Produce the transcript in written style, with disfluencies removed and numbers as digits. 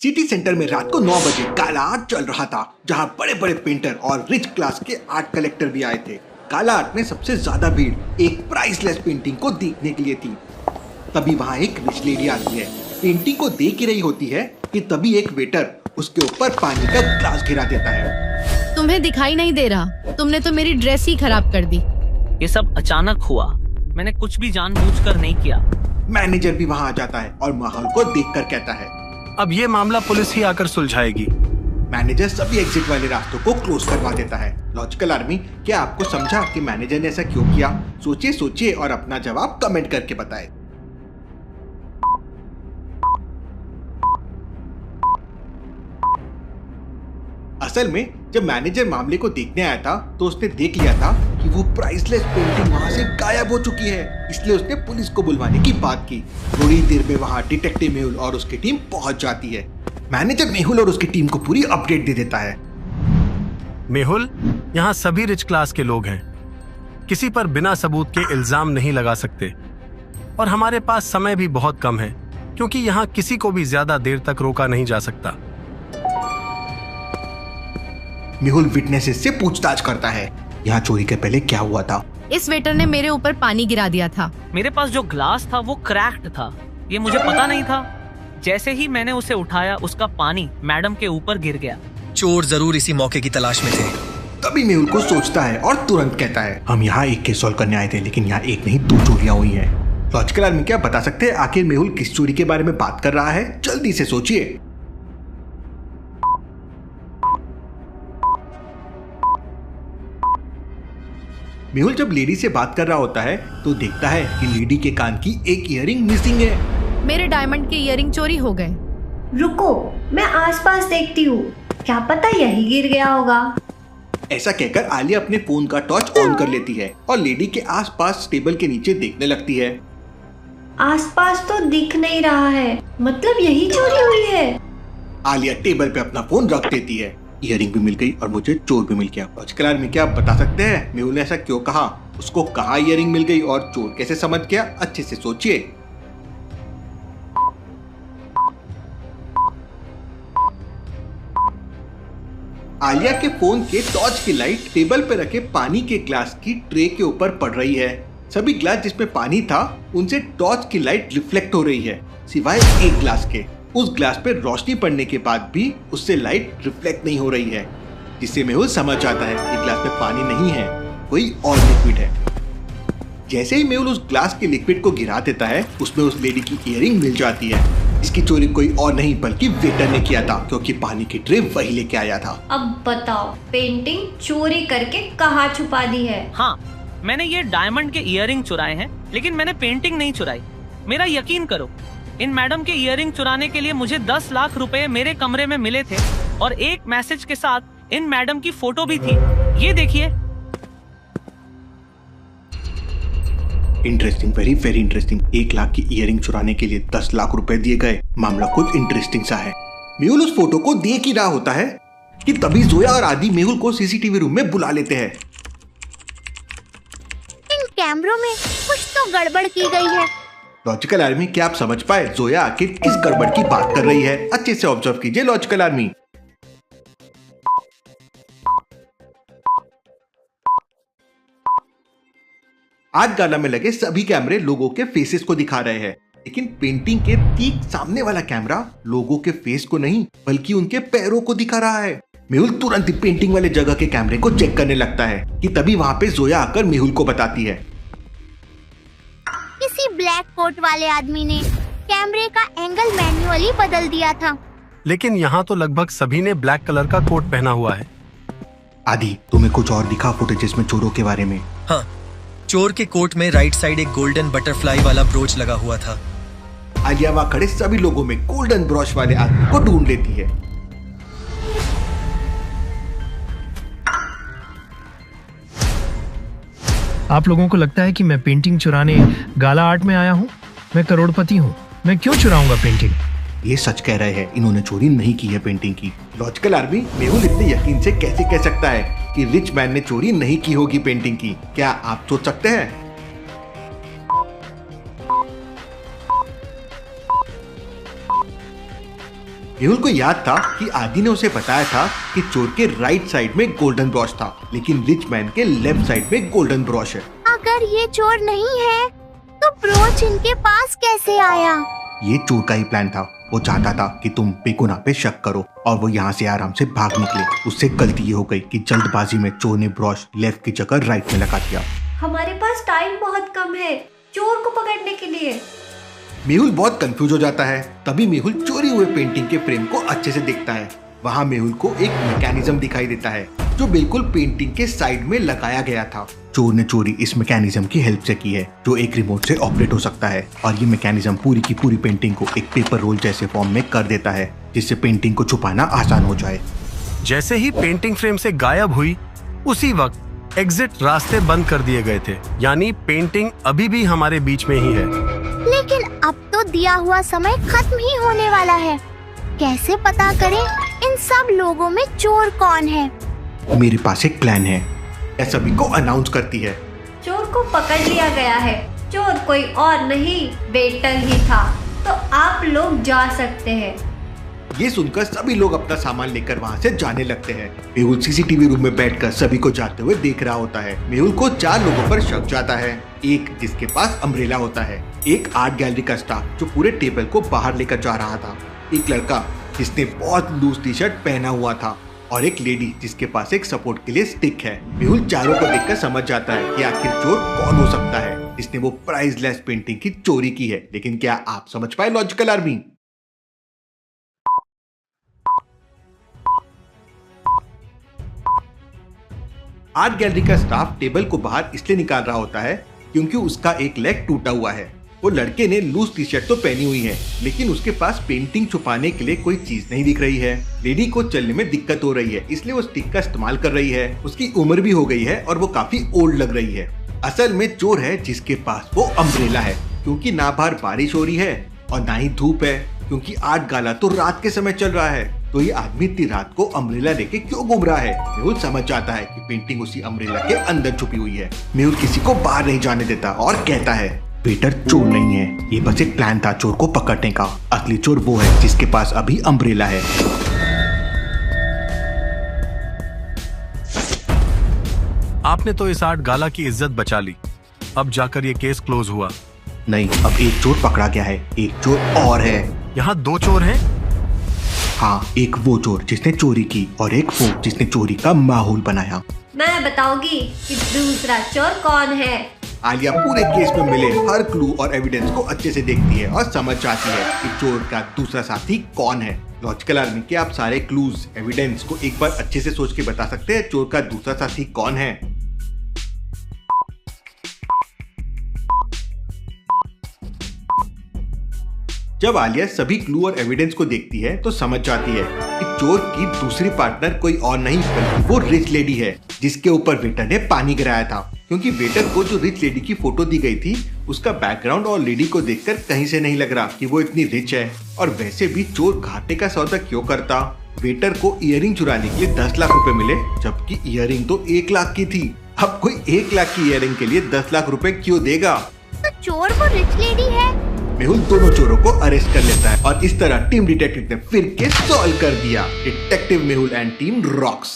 City centre में रात को 9 बजे काला आर्ट चल रहा था, जहां बड़े बड़े पेंटर और रिच क्लास के आर्ट कलेक्टर भी आए थे। काला आर्ट में सबसे ज्यादा भीड़ एक प्राइसलेस पेंटिंग को देखने के लिए थी। तभी वहां एक रिच लेडी आती है, पेंटिंग को देख ही रही होती है कि तभी एक वेटर उसके ऊपर पानी का ग्लास गिरा देता है। तुम्हें दिखाई नहीं दे रहा? तुमने तो मेरी ड्रेस ही खराब कर दी। ये सब अचानक हुआ, मैंने कुछ भी जानबूझकर नहीं किया। मैनेजर भी वहां आ जाता है और माहौल को देखकर कहता है, अब ये मामला पुलिस ही आकर सुलझाएगी। मैनेजर सभी एग्जिट वाले रास्तों को क्लोज करवा देता है। लॉजिकल आर्मी, क्या आपको समझा कि मैनेजर ने ऐसा क्यों किया? सोचिए और अपना जवाब कमेंट करके बताएं। असल में जब मैनेजर मामले को देखने आया था तो उसने देख लिया था कि वो प्राइसलेस पेंटिंग वहां से गायब हो चुकी है, इसलिए उसने पुलिस को बुलवाने की बात की। थोड़ी देर में वहां डिटेक्टिव मेहुल और उसकी टीम पहुंच जाती है। मैनेजर मेहुल और उसकी टीम को पूरी अपडेट दे देता है। मेहुल, यहाँ सभी रिच क्लास के लोग हैं, किसी पर बिना सबूत के इल्जाम नहीं लगा सकते और हमारे पास समय भी बहुत कम है क्योंकि यहाँ किसी को भी ज्यादा देर तक रोका नहीं जा सकता। मेहुल विटनेसेस से पूछताछ करता है, यहाँ चोरी के पहले क्या हुआ था? इस वेटर ने मेरे ऊपर पानी गिरा दिया था। मेरे पास जो ग्लास था वो क्रैक्ड था, ये मुझे पता नहीं था। जैसे ही मैंने उसे उठाया उसका पानी मैडम के ऊपर गिर गया। चोर जरूर इसी मौके की तलाश में थे। तभी मेहुल को सोचता है और तुरंत कहता है, हम यहाँ एक केस सॉल्व करने आए थे, लेकिन यहाँ एक नहीं 2 चोरियां हुई हैं। लॉजिकल आर्मी, क्या बता सकते हैं आखिर मेहुल किस चोरी के बारे में बात कर रहा है? जल्दी से सोचिए। मेहुल जब लेडी से बात कर रहा होता है तो देखता है कि लेडी के कान की एक ईयरिंग मिसिंग है। मेरे डायमंड के ईयरिंग चोरी हो गए। रुको, मैं आसपास देखती हूँ, क्या पता यही गिर गया होगा। ऐसा कहकर आलिया अपने फोन का टॉर्च ऑन कर लेती है और लेडी के आसपास टेबल के नीचे देखने लगती है। आसपास तो दिख नहीं रहा है, मतलब यही चोरी हुई है। आलिया टेबल पे अपना फोन रख देती है। ईयरिंग भी मिल गई और मुझे चोर भी मिल गया। लॉजिकल आर्मी, क्या आप बता सकते हैं मेहुल ने ऐसा क्यों कहा? उसको कहाँ ईयरिंग मिल गई और चोर कैसे समझ गया? अच्छे से सोचिए। आलिया के फोन के टॉर्च की लाइट टेबल पे रखे पानी के ग्लास की ट्रे के ऊपर पड़ रही है। सभी ग्लास जिसमें पानी था उनसे टॉर्च की लाइट रिफ्लेक्ट हो रही है, सिवाय एक ग्लास के। उस ग्लास पे रोशनी पड़ने के बाद भी उससे लाइट रिफ्लेक्ट नहीं हो रही है, जिससे मेहुल समझ जाता है कि ग्लास में पानी नहीं है, कोई और लिक्विड है। जैसे ही मेहुल उस ग्लास के लिक्विड को गिरा देता है, उसमें उस लेडी की ईयरिंग मिल जाती है। इसकी चोरी कोई और नहीं बल्कि वेटर ने किया था, क्योंकि पानी की ट्रे वही लेके आया था। अब बताओ, पेंटिंग चोरी करके कहाँ छुपा दी है? हाँ, मैंने ये डायमंड के ईयरिंग चुराए हैं, लेकिन मैंने पेंटिंग नहीं चुराई। मेरा यकीन करो, इन मैडम के ईयरिंग चुराने के लिए मुझे 10 लाख रुपए मेरे कमरे में मिले थे और एक मैसेज के साथ इन मैडम की फोटो भी थी। ये देखिए। Interesting, very very interesting. 1 lakh की ईयरिंग चुराने के लिए 10 लाख रुपए दिए गए। मामला कुछ इंटरेस्टिंग सा है। मेहुल उस फोटो को देख ही रहा होता है कि तभी जोया और आदि मेहुल को सीसीटीवी रूम में बुला लेते हैं। इन कैमरों में कुछ तो गड़बड़ की गई है। लॉजिकल आर्मी, क्या आप समझ पाए जोया आखिर किस गड़बड़ की बात कर रही है? अच्छे से ऑब्जर्व कीजिए लॉजिकल आर्मी। आज गाला में लगे सभी कैमरे लोगों के फेसेस को दिखा रहे हैं, लेकिन पेंटिंग के ठीक सामने वाला कैमरा लोगों के फेस को नहीं बल्कि उनके पैरों को दिखा रहा है। मेहुल तुरंत ही पेंटिंग वाले जगह के कैमरे को चेक करने लगता है कि तभी वहां पे जोया आकर मेहुल को बताती है, किसी ब्लैक कोट वाले आदमी ने कैमरे का एंगल मैन्युअली बदल दिया था। लेकिन यहाँ तो लगभग सभी ने ब्लैक कलर का कोट पहना हुआ है। आदि, तुम्हें कुछ और दिखा फुटेजेस में चोरों के बारे में? हाँ, चोर के कोट में राइट साइड एक गोल्डन बटरफ्लाई वाला ब्रोच लगा हुआ था। आलिया वहां खड़े सभी लोगों में गोल्डन ब्रोच वाले आदमी को ढूंढ लेती है। आप लोगों को लगता है कि मैं पेंटिंग चुराने गाला आर्ट में आया हूँ? मैं करोड़पति हूँ, मैं क्यों चुराऊंगा पेंटिंग? ये सच कह रहे हैं, इन्होंने चोरी नहीं की है पेंटिंग की। लॉजिकल आर्मी, मेहुल इतने यकीन से कैसे कह सकता है कि रिच मैन ने चोरी नहीं की होगी पेंटिंग की? क्या आप सोच सकते हैं? मेहुल को याद था कि आदि ने उसे बताया था कि चोर के राइट साइड में गोल्डन ब्रॉच था, लेकिन रिच मैन के लेफ्ट साइड में गोल्डन ब्रॉच है। अगर ये चोर नहीं है तो ब्रोच इनके पास कैसे आया? ये चोर का ही प्लान था। वो चाहता था कि तुम बेगुनाह पे शक करो और वो यहाँ से आराम से भाग निकले। उससे गलती ये हो गई कि जल्दबाजी में चोर ने ब्रॉच लेफ्ट की जगह राइट में लगा दिया। हमारे पास टाइम बहुत कम है चोर को पकड़ने के लिए। मेहुल बहुत कंफ्यूज हो जाता है। तभी मेहुल चोरी हुए पेंटिंग के फ्रेम को अच्छे से देखता है। वहाँ मेहुल को एक मैकेनिज्म दिखाई देता है जो बिल्कुल पेंटिंग के साइड में लगाया गया था। चोर ने चोरी इस मैकेनिज्म की हेल्प से की है जो एक रिमोट से ऑपरेट हो सकता है और ये मैकेनिज्म पूरी की पूरी पेंटिंग को एक पेपर रोल जैसे फॉर्म में कर देता है जिससे पेंटिंग को छुपाना आसान हो जाए। जैसे ही पेंटिंग फ्रेम से गायब हुई उसी वक्त एग्जिट रास्ते बंद कर दिए गए थे, यानी पेंटिंग अभी भी हमारे बीच में ही है। लेकिन अब तो दिया हुआ समय खत्म ही होने वाला है। कैसे पता करें इन सब लोगों में चोर कौन है? मेरे पास एक प्लान है। यह सभी को अनाउंस करती है। चोर को पकड़ लिया गया है। चोर कोई और नहीं वेटर ही था, तो आप लोग जा सकते हैं। ये सुनकर सभी लोग अपना सामान लेकर वहाँ से जाने लगते हैं। मेहुल सीसीटीवी रूम में बैठकर सभी को जाते हुए देख रहा होता है। मेहुल को 4 लोगों पर शक जाता है। एक जिसके पास अम्ब्रेला होता है, एक आर्ट गैलरी का स्टाफ जो पूरे टेबल को बाहर लेकर जा रहा था, एक लड़का जिसने बहुत लूज टी शर्ट पहना हुआ था और एक लेडी जिसके पास एक सपोर्ट के लिए स्टिक है। मेहुल चारों को देखकर समझ जाता है कि आखिर चोर कौन हो सकता है जिसने वो प्राइसलेस पेंटिंग की चोरी की है। लेकिन क्या आप समझ पाए लॉजिकल आर्मी? आर्ट गैलरी का स्टाफ टेबल को बाहर इसलिए निकाल रहा होता है क्योंकि उसका एक लेग टूटा हुआ है। वो लड़के ने लूज टी शर्ट तो पहनी हुई है लेकिन उसके पास पेंटिंग छुपाने के लिए कोई चीज नहीं दिख रही है। लेडी को चलने में दिक्कत हो रही है इसलिए वो स्टिक का इस्तेमाल कर रही है। उसकी उम्र भी हो गई है और वो काफी ओल्ड लग रही है। असल में चोर है जिसके पास वो अम्ब्रेला है क्योंकि ना बाहर बारिश हो रही है और ना ही धूप है क्योंकि आर्ट गाला तो रात के समय चल रहा है। तो ये आदमी इतनी रात को अम्ब्रेला लेके क्यों घूम रहा है? मेहुल समझ जाता है कि पेंटिंग उसी अम्ब्रेला के अंदर छुपी हुई है। मेहुल किसी को बाहर नहीं जाने देता और कहता है वेटर चोर नहीं है, ये बस एक प्लान था चोर को पकड़ने का। असली चोर वो है जिसके पास अभी अम्ब्रेला है। आपने तो इस आर्ट गाला की इज्जत बचा ली। अब जाकर ये केस क्लोज हुआ। नहीं, अब एक चोर पकड़ा गया है, एक चोर और है। यहाँ 2 चोर हैं? हाँ, एक वो चोर जिसने चोरी की और एक वो जिसने चोरी का माहौल बनाया। मैं बताऊंगी कि दूसरा चोर कौन है। आलिया पूरे केस में मिले हर क्लू और एविडेंस को अच्छे से देखती है और समझ जाती है कि चोर का दूसरा साथी कौन है। लॉजिकल आर्मी के आप सारे क्लूज एविडेंस को एक बार अच्छे से सोच के बता सकते हैं चोर का दूसरा साथी कौन है? जब आलिया सभी क्लू और एविडेंस को देखती है तो समझ जाती है कि चोर की दूसरी पार्टनर कोई और नहीं बल्कि वो रिच लेडी है जिसके ऊपर वेटर ने पानी गिराया था। क्योंकि वेटर को जो रिच लेडी की फोटो दी गई थी उसका बैकग्राउंड और लेडी को देखकर कहीं से नहीं लग रहा कि वो इतनी रिच है। और वैसे भी चोर घाटे का सौदा क्यों करता? वेटर को इयररिंग चुराने के लिए 10 लाख रुपए मिले जबकि इयररिंग तो 1 लाख की थी। अब कोई 1 लाख की इयररिंग के लिए 10 लाख रुपए क्यों देगा? तो चोर वो रिच लेडी है। मेहुल दोनों चोरों को अरेस्ट कर लेता है और इस तरह टीम डिटेक्टिव ने फिर केस सॉल्व कर दिया। Detective Mehul and team rocks.